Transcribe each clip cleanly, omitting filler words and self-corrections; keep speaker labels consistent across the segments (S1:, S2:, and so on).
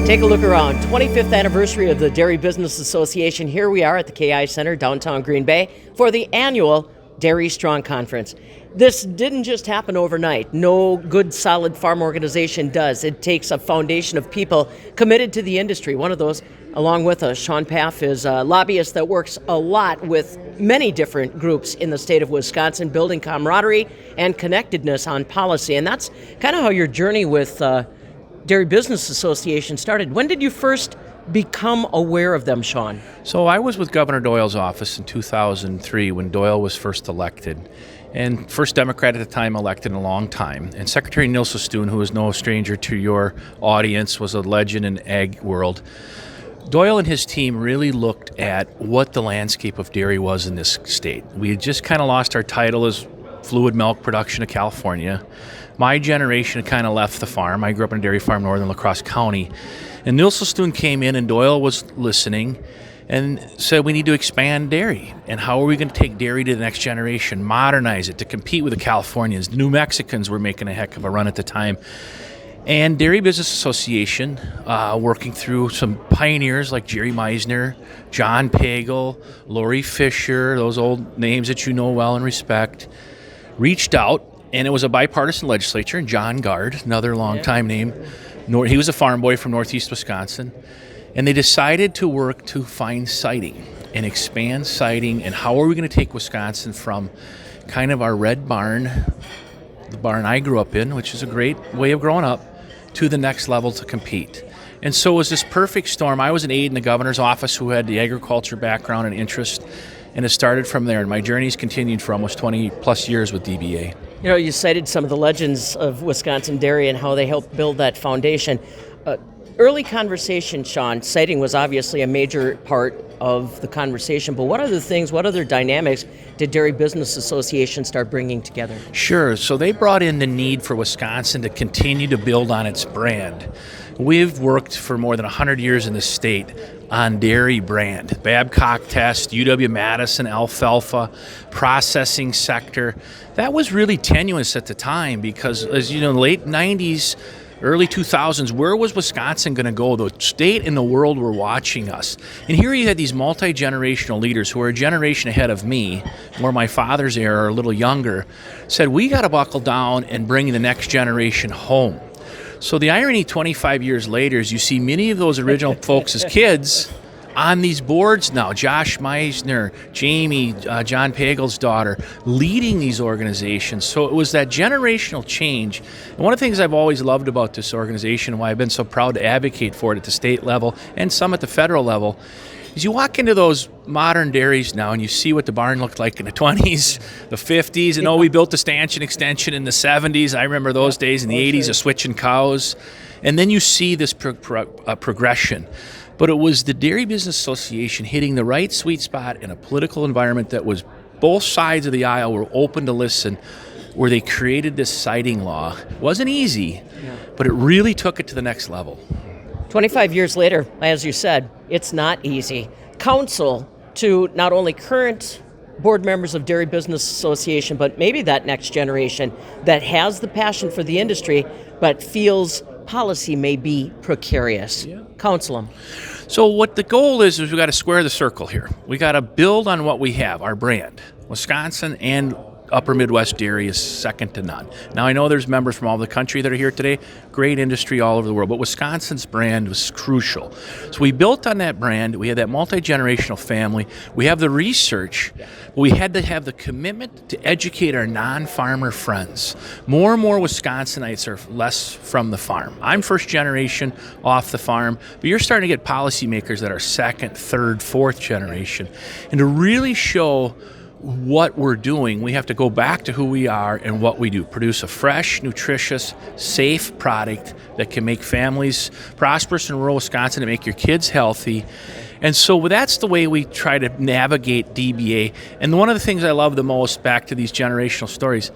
S1: Take a look around. 25th anniversary of the Dairy Business Association. Here we are at the KI Center, downtown Green Bay, for the annual Dairy Strong Conference. This didn't just happen overnight. No good, solid farm organization does. It takes a foundation of people committed to the industry. One of those, along with us, Shawn Pfaff, is a lobbyist that works a lot with many different groups in the state of Wisconsin, building camaraderie and connectedness on policy. And that's kind of how your journey with Dairy Business Association started. When did you first become aware of them, Shawn?
S2: So I was with Governor Doyle's office in 2003 when Doyle was first elected, and first Democrat at the time elected in a long time. And Secretary Nilsestoon, who is no stranger to your audience, was a legend in ag world. Doyle and his team really looked at what the landscape of dairy was in this state. We had just kind of lost our title as fluid milk production of California. My generation kind of left the farm. I grew up on a dairy farm northern La Crosse County. And Nilsestoon came in and Doyle was listening and said we need to expand dairy. And how are we going to take dairy to the next generation, modernize it to compete with the Californians? The New Mexicans were making a heck of a run at the time. And Dairy Business Association, working through some pioneers like Jerry Meisner, John Pagel, Lori Fisher, those old names that you know well and respect, reached out. And it was a bipartisan legislature, and John Gard, another longtime name. He was a farm boy from northeast Wisconsin. And they decided to work to find siting and expand siting. And how are we going to take Wisconsin from kind of our red barn, the barn I grew up in, which is a great way of growing up, to the next level to compete. And so it was this perfect storm. I was an aide in the governor's office who had the agriculture background and interest, and it started from there. And my journey's continued for almost 20 plus years with DBA.
S1: You know, you cited some of the legends of Wisconsin dairy and how they helped build that foundation. Early conversation, Shawn, siting was obviously a major part of the conversation, but what other dynamics did Dairy Business Association start bringing together?
S2: Sure. So they brought in the need for Wisconsin to continue to build on its brand. We've worked for more than 100 years in the state on dairy brand. Babcock test, UW-Madison, alfalfa, processing sector. That was really tenuous at the time because, as you know, late 90s, early 2000s, where was Wisconsin going to go? The state and the world were watching us. And here you had these multi-generational leaders who are a generation ahead of me, or my father's era, or a little younger, said, we got to buckle down and bring the next generation home. So the irony 25 years later is you see many of those original folks as kids on these boards now. Josh Meisner, Jamie, John Pagel's daughter, leading these organizations. So it was that generational change. And one of the things I've always loved about this organization, and why I've been so proud to advocate for it at the state level and some at the federal level, is you walk into those modern dairies now and you see what the barn looked like in the 20s, the 50s, and we built the stanchion extension in the 70s. I remember those days in the 80s of switching cows. And then you see this progression. But it was the Dairy Business Association hitting the right sweet spot in a political environment that was both sides of the aisle were open to listen, where they created this siting law. It wasn't easy, but it really took it to the next level.
S1: 25 years later, as you said, it's not easy. Counsel to not only current board members of Dairy Business Association, but maybe that next generation that has the passion for the industry, but feels policy may be precarious. Counsel them.
S2: So what the goal is we've got to square the circle here. We got to build on what we have, our brand. Wisconsin and Upper Midwest dairy is second to none. Now, I know there's members from all over the country that are here today, great industry all over the world, but Wisconsin's brand was crucial. So we built on that brand. We had that multi-generational family. We have the research, but we had to have the commitment to educate our non-farmer friends. More and more Wisconsinites are less from the farm. I'm first generation off the farm, but you're starting to get policymakers that are second, third, fourth generation. And to really show what we're doing, we have to go back to who we are and what we do. Produce a fresh, nutritious, safe product that can make families prosperous in rural Wisconsin and make your kids healthy. And so that's the way we try to navigate DBA. And one of the things I love the most, back to these generational stories,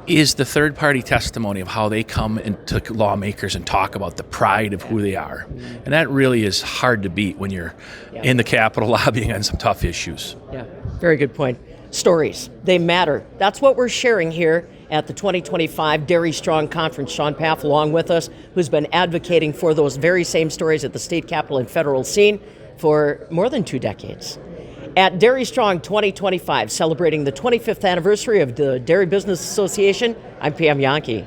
S2: is the third-party testimony of how they come into lawmakers and talk about the pride of who they are. And that really is hard to beat when you're in the Capitol lobbying on some tough issues.
S1: Yeah, very good point. Stories, they matter. That's what we're sharing here at the 2025 Dairy Strong Conference. Shawn Pfaff along with us, who's been advocating for those very same stories at the state, capital, and federal scene for more than 2 decades. At Dairy Strong 2025, celebrating the 25th anniversary of the Dairy Business Association, I'm Pam Yankee.